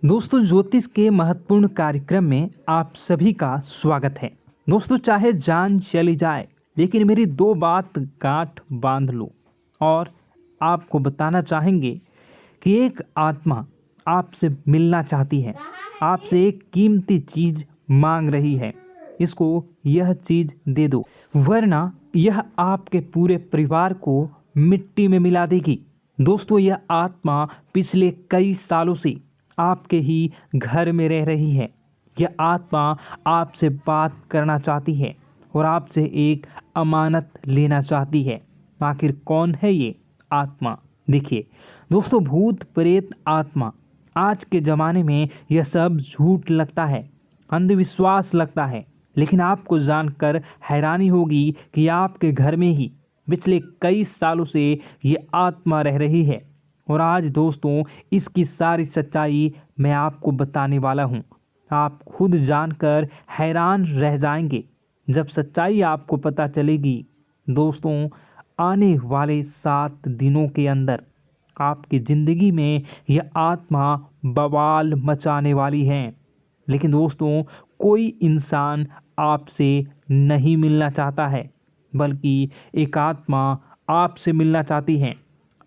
दोस्तों, ज्योतिष के महत्वपूर्ण कार्यक्रम में आप सभी का स्वागत है। दोस्तों, चाहे जान चली जाए लेकिन मेरी दो बात गांठ बांध लो। और आपको बताना चाहेंगे कि एक आत्मा आपसे मिलना चाहती है, आपसे एक कीमती चीज मांग रही है। इसको यह चीज दे दो, वरना यह आपके पूरे परिवार को मिट्टी में मिला देगी। दोस्तों, यह आत्मा पिछले कई सालों से आपके ही घर में रह रही है। यह आत्मा आपसे बात करना चाहती है और आपसे एक अमानत लेना चाहती है। आखिर कौन है ये आत्मा? देखिए दोस्तों, भूत प्रेत आत्मा, आज के ज़माने में यह सब झूठ लगता है, अंधविश्वास लगता है, लेकिन आपको जानकर हैरानी होगी कि आपके घर में ही पिछले कई सालों से ये आत्मा रह रही है। और आज दोस्तों, इसकी सारी सच्चाई मैं आपको बताने वाला हूँ। आप खुद जानकर हैरान रह जाएंगे जब सच्चाई आपको पता चलेगी। दोस्तों, आने वाले 7 दिनों के अंदर आपकी ज़िंदगी में यह आत्मा बवाल मचाने वाली है। लेकिन दोस्तों, कोई इंसान आपसे नहीं मिलना चाहता है, बल्कि एक आत्मा आपसे मिलना चाहती है।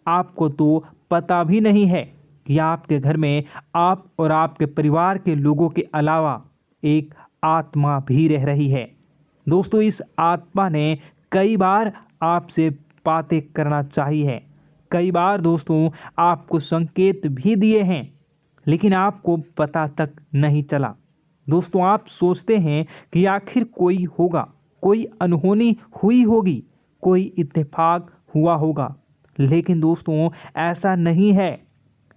आपको तो पता भी नहीं है कि आपके घर में आप और आपके परिवार के लोगों के अलावा एक आत्मा भी रह रही है। दोस्तों, इस आत्मा ने कई बार आपसे बातें करना चाहिए है, कई बार दोस्तों आपको संकेत भी दिए हैं, लेकिन आपको पता तक नहीं चला। दोस्तों, आप सोचते हैं कि आखिर कोई होगा, कोई अनहोनी हुई होगी, कोई इत्तेफाक हुआ होगा, लेकिन दोस्तों ऐसा नहीं है।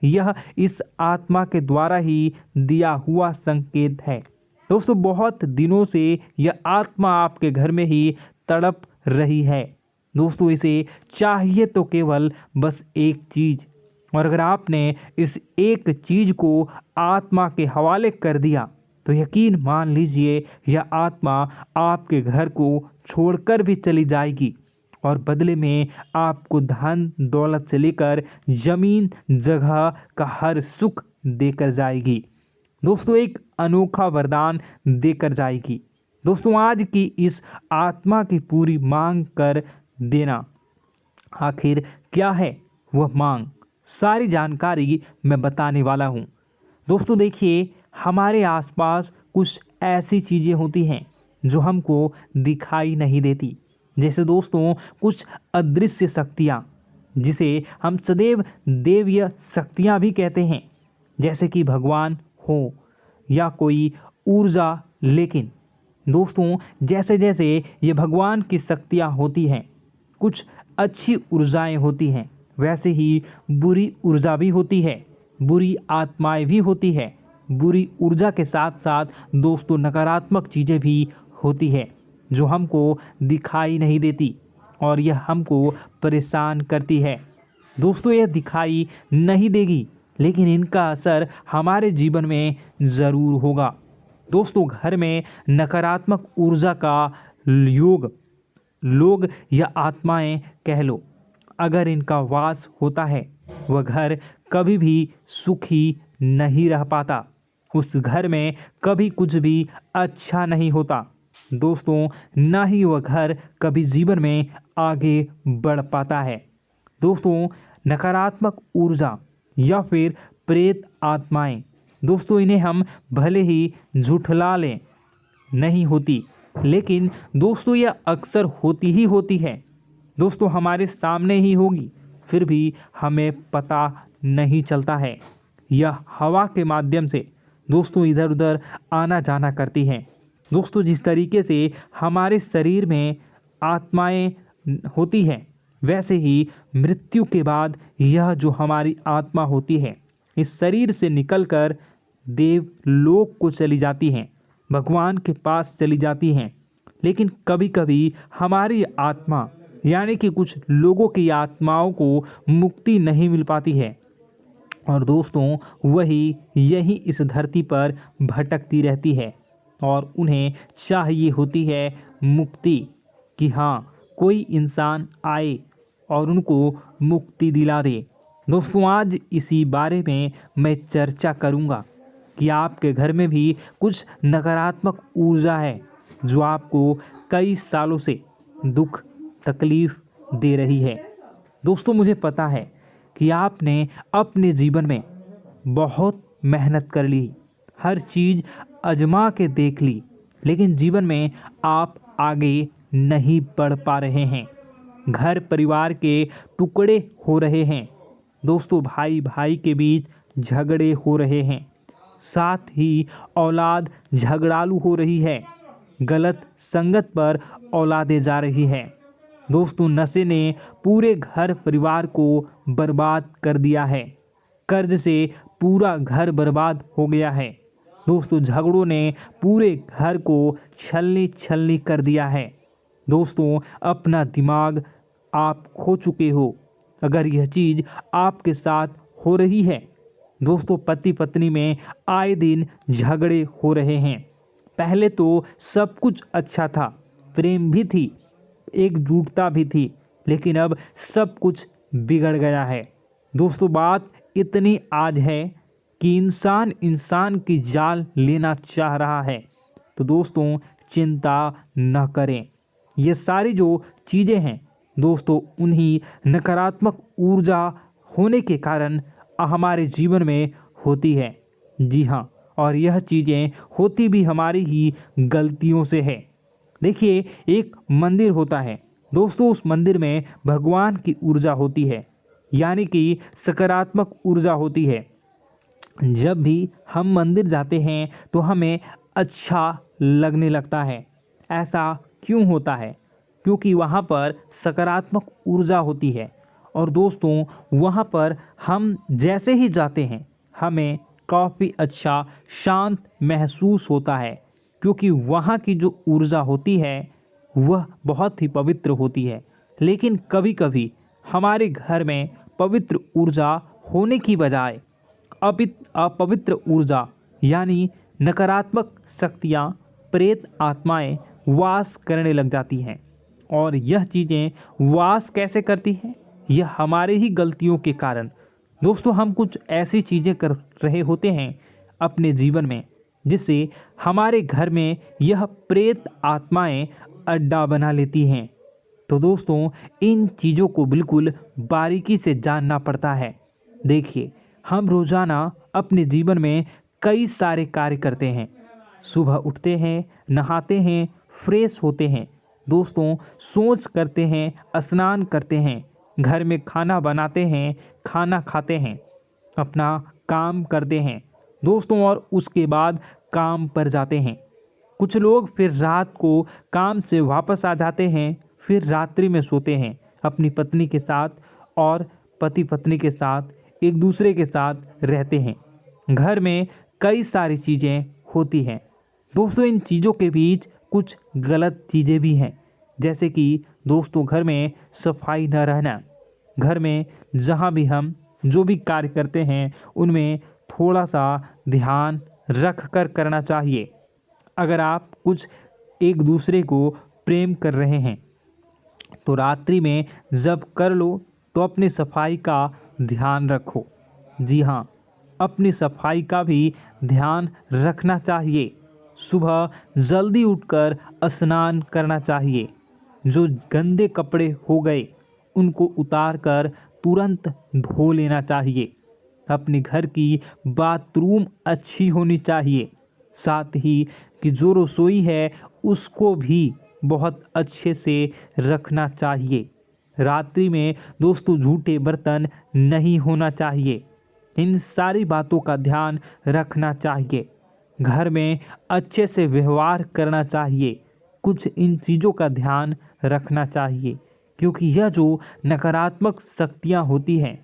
यह इस आत्मा के द्वारा ही दिया हुआ संकेत है। दोस्तों, बहुत दिनों से यह आत्मा आपके घर में ही तड़प रही है। दोस्तों, इसे चाहिए तो केवल बस एक चीज़, और अगर आपने इस एक चीज़ को आत्मा के हवाले कर दिया तो यकीन मान लीजिए यह आत्मा आपके घर को छोड़कर भी चली जाएगी और बदले में आपको धन दौलत से लेकर जमीन जगह का हर सुख देकर जाएगी। दोस्तों, एक अनोखा वरदान देकर जाएगी। दोस्तों, आज की इस आत्मा की पूरी मांग कर देना। आखिर क्या है वह मांग? सारी जानकारी मैं बताने वाला हूँ। दोस्तों देखिए, हमारे आसपास कुछ ऐसी चीज़ें होती हैं जो हमको दिखाई नहीं देती। जैसे दोस्तों कुछ अदृश्य शक्तियाँ, जिसे हम सदैव देवीय शक्तियाँ भी कहते हैं, जैसे कि भगवान हो या कोई ऊर्जा। लेकिन दोस्तों, जैसे जैसे ये भगवान की शक्तियाँ होती हैं, कुछ अच्छी ऊर्जाएं होती हैं, वैसे ही बुरी ऊर्जा भी होती है, बुरी आत्माएं भी होती है। बुरी ऊर्जा के साथ साथ दोस्तों नकारात्मक चीज़ें भी होती है जो हमको दिखाई नहीं देती और यह हमको परेशान करती है। दोस्तों, यह दिखाई नहीं देगी, लेकिन इनका असर हमारे जीवन में ज़रूर होगा। दोस्तों, घर में नकारात्मक ऊर्जा का योग, लोग या आत्माएं कह लो, अगर इनका वास होता है, वह घर कभी भी सुखी नहीं रह पाता। उस घर में कभी कुछ भी अच्छा नहीं होता। दोस्तों, ना ही वह घर कभी जीवन में आगे बढ़ पाता है। दोस्तों, नकारात्मक ऊर्जा या फिर प्रेत आत्माएं, दोस्तों इन्हें हम भले ही झुठला लें, नहीं होती, लेकिन दोस्तों यह अक्सर होती ही होती है। दोस्तों, हमारे सामने ही होगी, फिर भी हमें पता नहीं चलता है। यह हवा के माध्यम से दोस्तों इधर उधर आना जाना करती हैं। दोस्तों, जिस तरीके से हमारे शरीर में आत्माएं होती हैं, वैसे ही मृत्यु के बाद यह जो हमारी आत्मा होती है, इस शरीर से निकलकर देवलोक को चली जाती हैं, भगवान के पास चली जाती हैं। लेकिन कभी कभी हमारी आत्मा, यानी कि कुछ लोगों की आत्माओं को मुक्ति नहीं मिल पाती है, और दोस्तों वही यही इस धरती पर भटकती रहती है और उन्हें चाहिए होती है मुक्ति, कि हाँ कोई इंसान आए और उनको मुक्ति दिला दे। दोस्तों, आज इसी बारे में मैं चर्चा करूँगा कि आपके घर में भी कुछ नकारात्मक ऊर्जा है जो आपको कई सालों से दुख तकलीफ दे रही है। दोस्तों, मुझे पता है कि आपने अपने जीवन में बहुत मेहनत कर ली, हर चीज़ आजमा के देख ली, लेकिन जीवन में आप आगे नहीं बढ़ पा रहे हैं। घर परिवार के टुकड़े हो रहे हैं। दोस्तों, भाई भाई के बीच झगड़े हो रहे हैं। साथ ही औलाद झगड़ालू हो रही है। गलत संगत पर औलादें जा रही है। दोस्तों, नशे ने पूरे घर परिवार को बर्बाद कर दिया है। कर्ज से पूरा घर बर्बाद हो गया है। दोस्तों, झगड़ों ने पूरे घर को छलनी छलनी कर दिया है। दोस्तों, अपना दिमाग आप खो चुके हो अगर यह चीज़ आपके साथ हो रही है। दोस्तों, पति पत्नी में आए दिन झगड़े हो रहे हैं। पहले तो सब कुछ अच्छा था, प्रेम भी थी, एकजुटता भी थी, लेकिन अब सब कुछ बिगड़ गया है। दोस्तों, बात इतनी आज है कि इंसान इंसान की जान लेना चाह रहा है। तो दोस्तों, चिंता न करें। ये सारी जो चीज़ें हैं दोस्तों, उन्हीं नकारात्मक ऊर्जा होने के कारण हमारे जीवन में होती है। जी हाँ, और यह चीज़ें होती भी हमारी ही गलतियों से है। देखिए, एक मंदिर होता है दोस्तों, उस मंदिर में भगवान की ऊर्जा होती है, यानी कि सकारात्मक ऊर्जा होती है। जब भी हम मंदिर जाते हैं तो हमें अच्छा लगने लगता है। ऐसा क्यों होता है? क्योंकि वहाँ पर सकारात्मक ऊर्जा होती है। और दोस्तों, वहाँ पर हम जैसे ही जाते हैं हमें काफ़ी अच्छा शांत महसूस होता है, क्योंकि वहाँ की जो ऊर्जा होती है वह बहुत ही पवित्र होती है। लेकिन कभी कभी हमारे घर में पवित्र ऊर्जा होने की बजाय अपवित्र ऊर्जा यानी नकारात्मक शक्तियाँ, प्रेत आत्माएं वास करने लग जाती हैं। और यह चीज़ें वास कैसे करती हैं? यह हमारे ही गलतियों के कारण। दोस्तों, हम कुछ ऐसी चीज़ें कर रहे होते हैं अपने जीवन में जिससे हमारे घर में यह प्रेत आत्माएं अड्डा बना लेती हैं। तो दोस्तों, इन चीज़ों को बिल्कुल बारीकी से जानना पड़ता है। देखिए, हम रोज़ाना अपने जीवन में कई सारे कार्य करते हैं। सुबह उठते हैं, नहाते हैं, फ्रेश होते हैं। दोस्तों, सोच करते हैं, स्नान करते हैं, घर में खाना बनाते हैं, खाना खाते हैं, अपना काम करते हैं दोस्तों, और उसके बाद काम पर जाते हैं। कुछ लोग फिर रात को काम से वापस आ जाते हैं, फिर रात्रि में सोते हैं अपनी पत्नी के साथ, और पति पत्नी के साथ एक दूसरे के साथ रहते हैं। घर में कई सारी चीज़ें होती हैं दोस्तों। इन चीज़ों के बीच कुछ गलत चीज़ें भी हैं, जैसे कि दोस्तों, घर में सफाई न रहना। घर में जहाँ भी हम जो भी कार्य करते हैं उनमें थोड़ा सा ध्यान रख कर करना चाहिए। अगर आप कुछ एक दूसरे को प्रेम कर रहे हैं तो रात्रि में जब कर लो तो अपनी सफाई का ध्यान रखो। जी हाँ, अपनी सफाई का भी ध्यान रखना चाहिए। सुबह जल्दी उठकर स्नान करना चाहिए। जो गंदे कपड़े हो गए उनको उतार कर तुरंत धो लेना चाहिए। अपने घर की बाथरूम अच्छी होनी चाहिए। साथ ही कि जो रसोई है उसको भी बहुत अच्छे से रखना चाहिए। रात्रि में दोस्तों, झूठे बर्तन नहीं होना चाहिए। इन सारी बातों का ध्यान रखना चाहिए। घर में अच्छे से व्यवहार करना चाहिए। कुछ इन चीज़ों का ध्यान रखना चाहिए, क्योंकि यह जो नकारात्मक शक्तियाँ होती हैं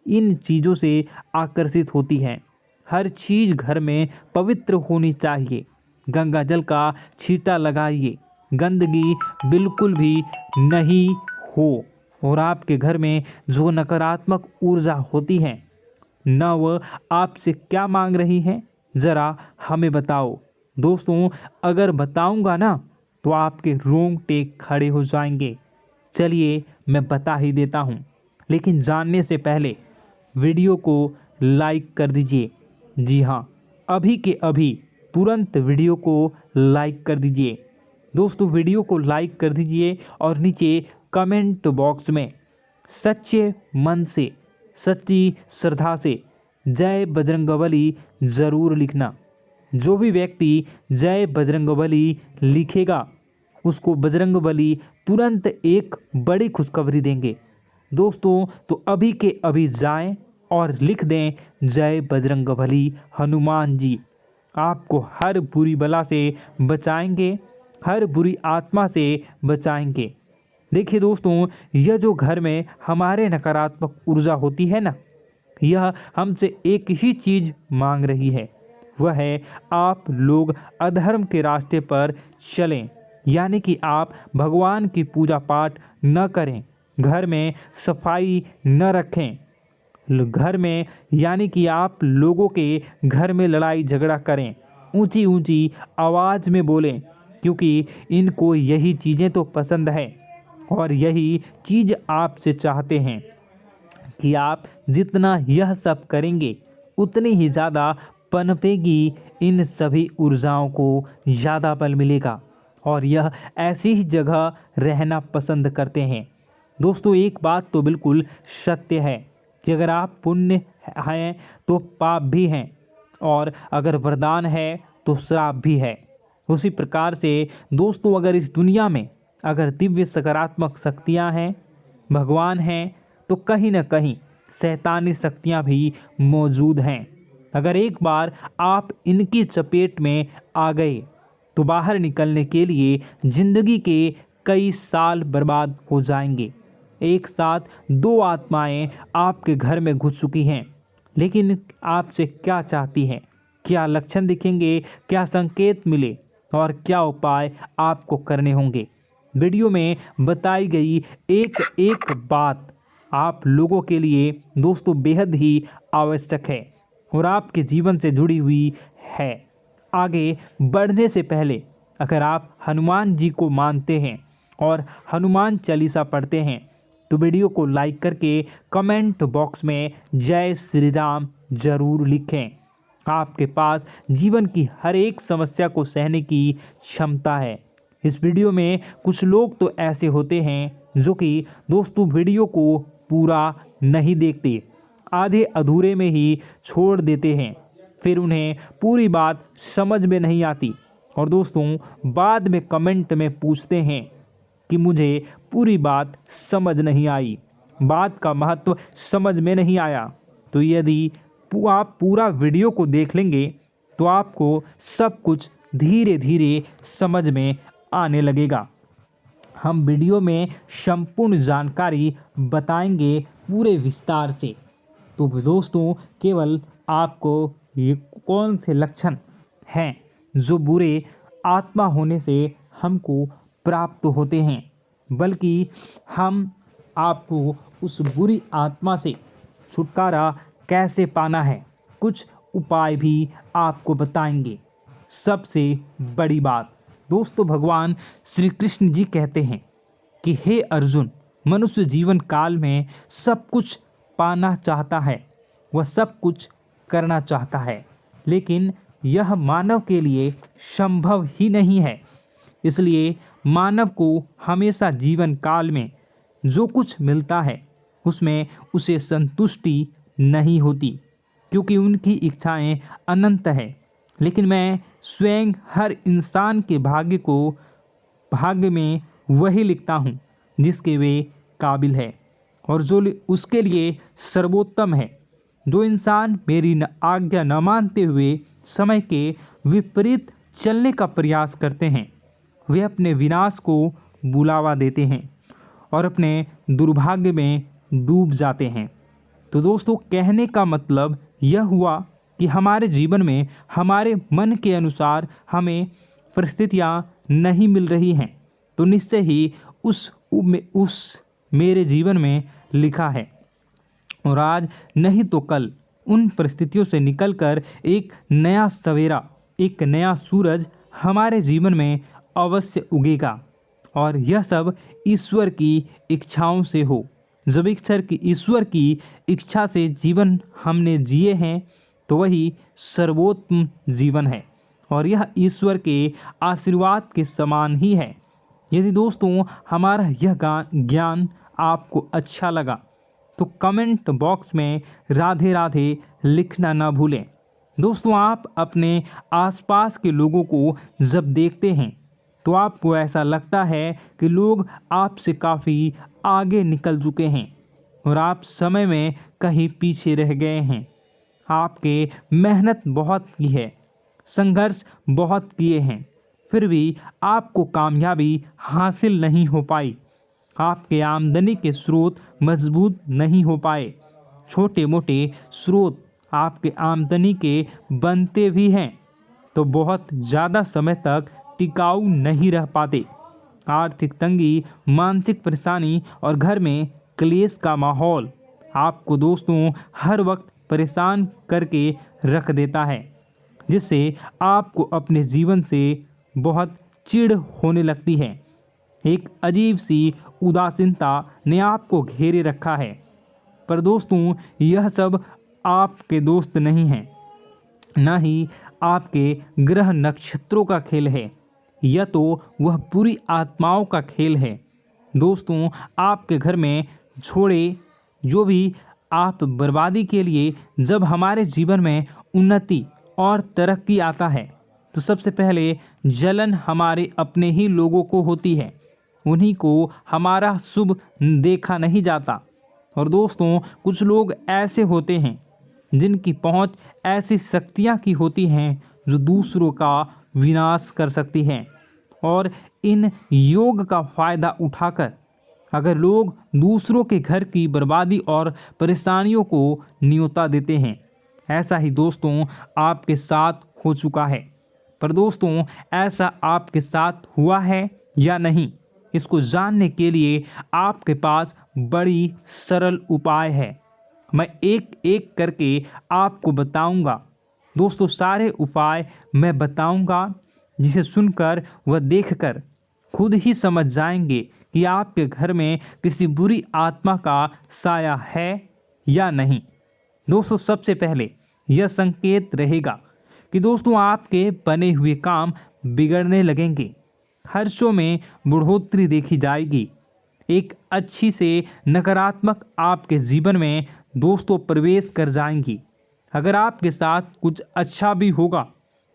इन चीज़ों से आकर्षित होती हैं। हर चीज़ घर में पवित्र होनी चाहिए। गंगा जल का छींटा लगाइए, गंदगी बिल्कुल भी नहीं हो। और आपके घर में जो नकारात्मक ऊर्जा होती है न वह आपसे क्या मांग रही हैं, ज़रा हमें बताओ। दोस्तों, अगर बताऊंगा ना तो आपके रोंगटे खड़े हो जाएंगे। चलिए, मैं बता ही देता हूँ, लेकिन जानने से पहले वीडियो को लाइक कर दीजिए। जी हाँ, अभी के अभी तुरंत वीडियो को लाइक कर दीजिए। दोस्तों वीडियो को लाइक कर दीजिए और नीचे कमेंट बॉक्स में सच्चे मन से, सच्ची श्रद्धा से जय बजरंगबली ज़रूर लिखना। जो भी व्यक्ति जय बजरंगबली लिखेगा उसको बजरंगबली तुरंत एक बड़ी खुशखबरी देंगे। दोस्तों तो अभी के अभी जाएं और लिख दें जय बजरंगबली हनुमान जी, आपको हर बुरी बला से बचाएंगे, हर बुरी आत्मा से बचाएंगे। देखिए दोस्तों, यह जो घर में हमारे नकारात्मक ऊर्जा होती है ना, यह हमसे एक ही चीज़ मांग रही है, वह है आप लोग अधर्म के रास्ते पर चलें, यानी कि आप भगवान की पूजा पाठ न करें, घर में सफाई न रखें, घर में यानी कि आप लोगों के घर में लड़ाई झगड़ा करें, ऊंची ऊंची आवाज़ में बोलें, क्योंकि इनको यही चीज़ें तो पसंद है और यही चीज़ आपसे चाहते हैं कि आप जितना यह सब करेंगे उतनी ही ज़्यादा पनपेगी इन सभी ऊर्जाओं को ज़्यादा बल मिलेगा और यह ऐसी ही जगह रहना पसंद करते हैं। दोस्तों एक बात तो बिल्कुल सत्य है कि अगर आप पुण्य हैं तो पाप भी हैं और अगर वरदान है तो श्राप भी है। उसी प्रकार से दोस्तों अगर इस दुनिया में अगर दिव्य सकारात्मक शक्तियां हैं, भगवान हैं, तो कहीं न कहीं शैतानी शक्तियां भी मौजूद हैं। अगर एक बार आप इनकी चपेट में आ गए तो बाहर निकलने के लिए ज़िंदगी के कई साल बर्बाद हो जाएंगे। एक साथ दो आत्माएं आपके घर में घुस चुकी हैं, लेकिन आपसे क्या चाहती हैं, क्या लक्षण दिखेंगे, क्या संकेत मिले और क्या उपाय आपको करने होंगे। वीडियो में बताई गई एक एक बात आप लोगों के लिए दोस्तों बेहद ही आवश्यक है और आपके जीवन से जुड़ी हुई है। आगे बढ़ने से पहले अगर आप हनुमान जी को मानते हैं और हनुमान चालीसा पढ़ते हैं तो वीडियो को लाइक करके कमेंट बॉक्स में जय श्री राम ज़रूर लिखें। आपके पास जीवन की हर एक समस्या को सहने की क्षमता है। इस वीडियो में कुछ लोग तो ऐसे होते हैं जो कि दोस्तों वीडियो को पूरा नहीं देखते, आधे अधूरे में ही छोड़ देते हैं, फिर उन्हें पूरी बात समझ में नहीं आती और दोस्तों बाद में कमेंट में पूछते हैं कि मुझे पूरी बात समझ नहीं आई, बात का महत्व समझ में नहीं आया। तो यदि आप पूरा वीडियो को देख लेंगे तो आपको सब कुछ धीरे धीरे समझ में आने लगेगा। हम वीडियो में संपूर्ण जानकारी बताएंगे पूरे विस्तार से। तो दोस्तों केवल आपको ये कौन से लक्षण हैं जो बुरे आत्मा होने से हमको प्राप्त होते हैं, बल्कि हम आपको उस बुरी आत्मा से छुटकारा कैसे पाना है, कुछ उपाय भी आपको बताएंगे। सबसे बड़ी बात दोस्तों, भगवान श्री कृष्ण जी कहते हैं कि हे अर्जुन, मनुष्य जीवन काल में सब कुछ पाना चाहता है, वह सब कुछ करना चाहता है, लेकिन यह मानव के लिए संभव ही नहीं है। इसलिए मानव को हमेशा जीवन काल में जो कुछ मिलता है उसमें उसे संतुष्टि नहीं होती, क्योंकि उनकी इच्छाएं अनंत है। लेकिन मैं स्वयं हर इंसान के भाग्य में वही लिखता हूँ जिसके वे काबिल है और जो उसके लिए सर्वोत्तम है। जो इंसान मेरी आज्ञा न मानते हुए समय के विपरीत चलने का प्रयास करते हैं, वे अपने विनाश को बुलावा देते हैं और अपने दुर्भाग्य में डूब जाते हैं। तो दोस्तों कहने का मतलब यह हुआ कि हमारे जीवन में हमारे मन के अनुसार हमें परिस्थितियाँ नहीं मिल रही हैं, तो निश्चय ही उस मेरे जीवन में लिखा है और आज नहीं तो कल उन परिस्थितियों से निकलकर एक नया सवेरा, एक नया सूरज हमारे जीवन में अवश्य उगेगा और यह सब ईश्वर की इच्छाओं से हो। जब ईश्वर की इच्छा से जीवन हमने जिए हैं तो वही सर्वोत्तम जीवन है और यह ईश्वर के आशीर्वाद के समान ही है। यदि दोस्तों हमारा यह ज्ञान आपको अच्छा लगा तो कमेंट बॉक्स में राधे राधे लिखना ना भूलें। दोस्तों आप अपने आसपास के लोगों को जब देखते हैं तो आपको ऐसा लगता है कि लोग आपसे काफ़ी आगे निकल चुके हैं और आप समय में कहीं पीछे रह गए हैं। आपके मेहनत बहुत की है, संघर्ष बहुत किए हैं, फिर भी आपको कामयाबी हासिल नहीं हो पाई। आपके आमदनी के स्रोत मजबूत नहीं हो पाए। छोटे मोटे स्रोत आपके आमदनी के बनते भी हैं तो बहुत ज़्यादा समय तक टिकाऊ नहीं रह पाते। आर्थिक तंगी, मानसिक परेशानी और घर में क्लेश का माहौल आपको दोस्तों हर वक्त परेशान करके रख देता है, जिससे आपको अपने जीवन से बहुत चिढ़ होने लगती है। एक अजीब सी उदासीनता ने आपको घेरे रखा है। पर दोस्तों यह सब आपके दोस्त नहीं हैं, न ही आपके ग्रह नक्षत्रों का खेल है, यह तो वह बुरी आत्माओं का खेल है। दोस्तों आपके घर में छोड़े जो भी आप बर्बादी के लिए जब हमारे जीवन में उन्नति और तरक्की आता है तो सबसे पहले जलन हमारे अपने ही लोगों को होती है। उन्हीं को हमारा शुभ देखा नहीं जाता। और दोस्तों कुछ लोग ऐसे होते हैं जिनकी पहुंच ऐसी शक्तियां की होती हैं जो दूसरों का विनाश कर सकती हैं। और इन योग का फ़ायदा उठाकर अगर लोग दूसरों के घर की बर्बादी और परेशानियों को न्योता देते हैं, ऐसा ही दोस्तों आपके साथ हो चुका है। पर दोस्तों ऐसा आपके साथ हुआ है या नहीं, इसको जानने के लिए आपके पास बड़ी सरल उपाय है। मैं एक एक करके आपको बताऊंगा। दोस्तों सारे उपाय मैं बताऊंगा, जिसे सुनकर व देखकर खुद ही समझ जाएंगे कि आपके घर में किसी बुरी आत्मा का साया है या नहीं। दोस्तों सबसे पहले यह संकेत रहेगा कि दोस्तों आपके बने हुए काम बिगड़ने लगेंगे, खर्चों में बढ़ोतरी देखी जाएगी, एक अच्छी से नकारात्मक आपके जीवन में दोस्तों प्रवेश कर जाएंगी। अगर आपके साथ कुछ अच्छा भी होगा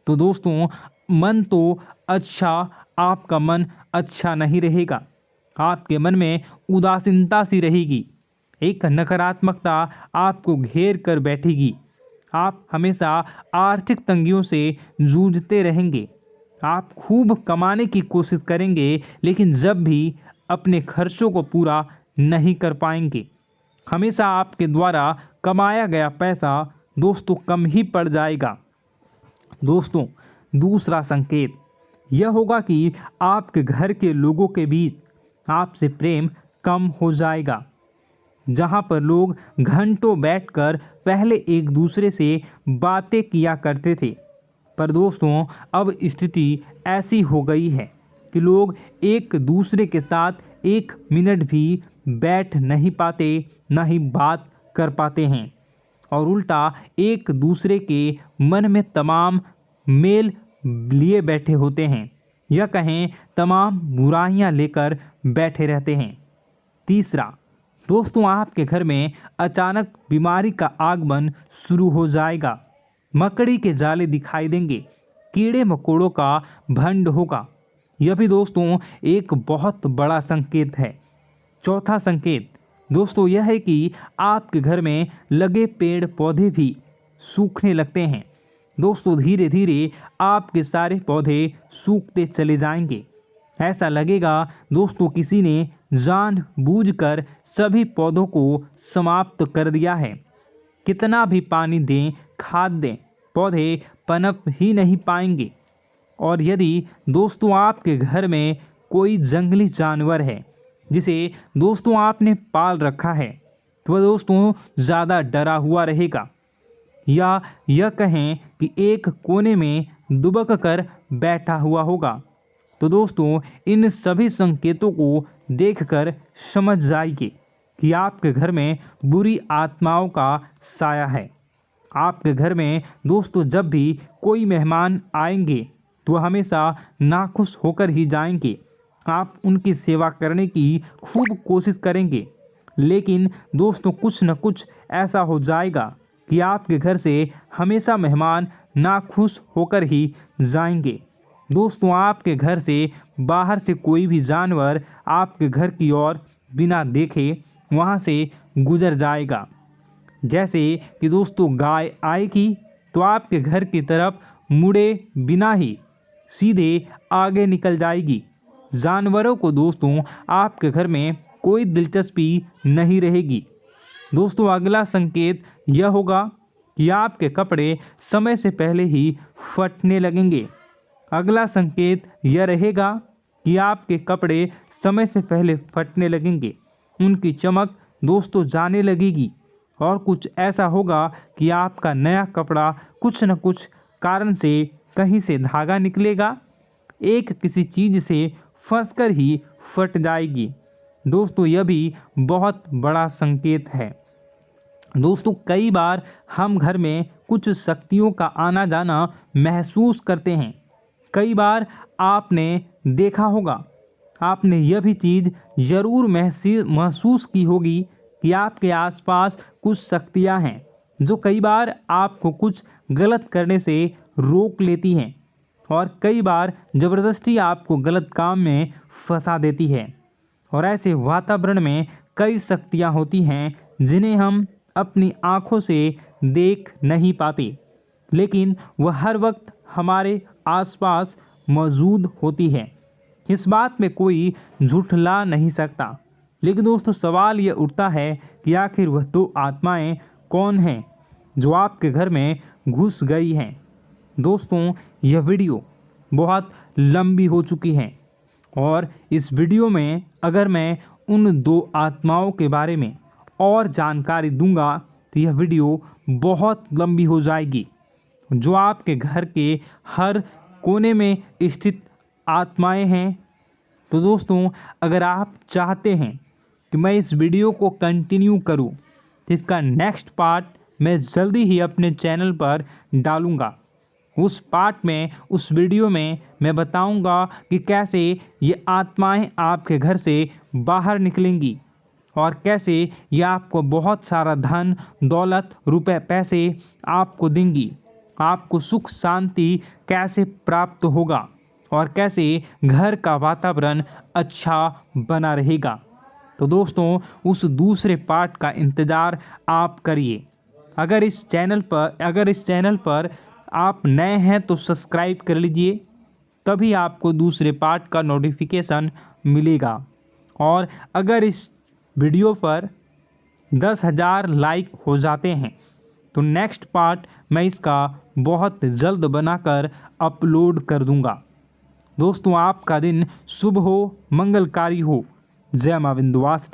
तो दोस्तों मन तो अच्छा, आपका मन अच्छा नहीं रहेगा। आपके मन में उदासीनता सी रहेगी, एक नकारात्मकता आपको घेर कर बैठेगी। आप हमेशा आर्थिक तंगियों से जूझते रहेंगे। आप खूब कमाने की कोशिश करेंगे लेकिन जब भी अपने खर्चों को पूरा नहीं कर पाएंगे। हमेशा आपके द्वारा कमाया गया पैसा दोस्तों कम ही पड़ जाएगा। दोस्तों दूसरा संकेत यह होगा कि आपके घर के लोगों के बीच आपसे प्रेम कम हो जाएगा। जहां पर लोग घंटों बैठकर पहले एक दूसरे से बातें किया करते थे, पर दोस्तों अब स्थिति ऐसी हो गई है कि लोग एक दूसरे के साथ एक मिनट भी बैठ नहीं पाते, न ही बात कर पाते हैं और उल्टा एक दूसरे के मन में तमाम मेल लिए बैठे होते हैं, या कहें तमाम बुराइयां लेकर बैठे रहते हैं। तीसरा दोस्तों आपके घर में अचानक बीमारी का आगमन शुरू हो जाएगा। मकड़ी के जाले दिखाई देंगे, कीड़े मकोड़ों का भंड होगा। यह भी दोस्तों एक बहुत बड़ा संकेत है। चौथा संकेत दोस्तों यह है कि आपके घर में लगे पेड़ पौधे भी सूखने लगते हैं। दोस्तों धीरे धीरे आपके सारे पौधे सूखते चले जाएंगे। ऐसा लगेगा दोस्तों किसी ने जानबूझकर सभी पौधों को समाप्त कर दिया है। कितना भी पानी दें, खाद दें, पौधे पनप ही नहीं पाएंगे। और यदि दोस्तों आपके घर में कोई जंगली जानवर है जिसे दोस्तों आपने पाल रखा है तो वह दोस्तों ज़्यादा डरा हुआ रहेगा, या यह कहें कि एक कोने में दुबक कर बैठा हुआ होगा, तो दोस्तों इन सभी संकेतों को देखकर समझ जाइए कि आपके घर में बुरी आत्माओं का साया है। आपके घर में दोस्तों जब भी कोई मेहमान आएंगे तो हमेशा नाखुश होकर ही जाएंगे। आप उनकी सेवा करने की खूब कोशिश करेंगे, लेकिन दोस्तों कुछ न कुछ ऐसा हो जाएगा कि आपके घर से हमेशा मेहमान नाखुश होकर ही जाएंगे। दोस्तों आपके घर से बाहर से कोई भी जानवर आपके घर की ओर बिना देखे वहां से गुजर जाएगा। जैसे कि दोस्तों गाय आएगी तो आपके घर की तरफ मुड़े बिना ही सीधे आगे निकल जाएगी। जानवरों को दोस्तों आपके घर में कोई दिलचस्पी नहीं रहेगी। दोस्तों अगला संकेत यह होगा कि आपके कपड़े समय से पहले ही फटने लगेंगे। अगला संकेत यह रहेगा कि आपके कपड़े समय से पहले फटने लगेंगे, उनकी चमक दोस्तों जाने लगेगी और कुछ ऐसा होगा कि आपका नया कपड़ा कुछ न कुछ कारण से कहीं से धागा निकलेगा, एक किसी चीज़ से फंसकर ही फट जाएगी। दोस्तों यह भी बहुत बड़ा संकेत है। दोस्तों कई बार हम घर में कुछ शक्तियों का आना जाना महसूस करते हैं। कई बार आपने देखा होगा, आपने यह भी चीज़ ज़रूर महसूस की होगी कि आपके आसपास कुछ शक्तियां हैं जो कई बार आपको कुछ गलत करने से रोक लेती हैं और कई बार ज़बरदस्ती आपको गलत काम में फंसा देती है। और ऐसे वातावरण में कई शक्तियां होती हैं जिन्हें हम अपनी आँखों से देख नहीं पाते, लेकिन वह हर वक्त हमारे आसपास मौजूद होती है। इस बात में कोई झुठला नहीं सकता। लेकिन दोस्तों सवाल यह उठता है कि आखिर वह दो आत्माएं कौन हैं जो आपके घर में घुस गई हैं। दोस्तों यह वीडियो बहुत लंबी हो चुकी है और इस वीडियो में अगर मैं उन दो आत्माओं के बारे में और जानकारी दूंगा तो यह वीडियो बहुत लंबी हो जाएगी। जो आपके घर के हर कोने में स्थित आत्माएं हैं। तो दोस्तों अगर आप चाहते हैं कि मैं इस वीडियो को कंटिन्यू करूं तो इसका नेक्स्ट पार्ट मैं जल्दी ही अपने चैनल पर डालूंगा। उस पार्ट में, उस वीडियो में मैं बताऊंगा कि कैसे ये आत्माएं आपके घर से बाहर निकलेंगी और कैसे ये आपको बहुत सारा धन दौलत रुपए पैसे आपको देंगी, आपको सुख शांति कैसे प्राप्त होगा और कैसे घर का वातावरण अच्छा बना रहेगा। तो दोस्तों उस दूसरे पार्ट का इंतज़ार आप करिए। अगर इस चैनल पर आप नए हैं तो सब्सक्राइब कर लीजिए, तभी आपको दूसरे पार्ट का नोटिफिकेशन मिलेगा। और अगर इस वीडियो पर 10,000 लाइक हो जाते हैं तो नेक्स्ट पार्ट मैं इसका बहुत जल्द बनाकर अपलोड कर दूंगा। दोस्तों आपका दिन शुभ हो, मंगलकारी हो। जय मां विंध्यवासिनी।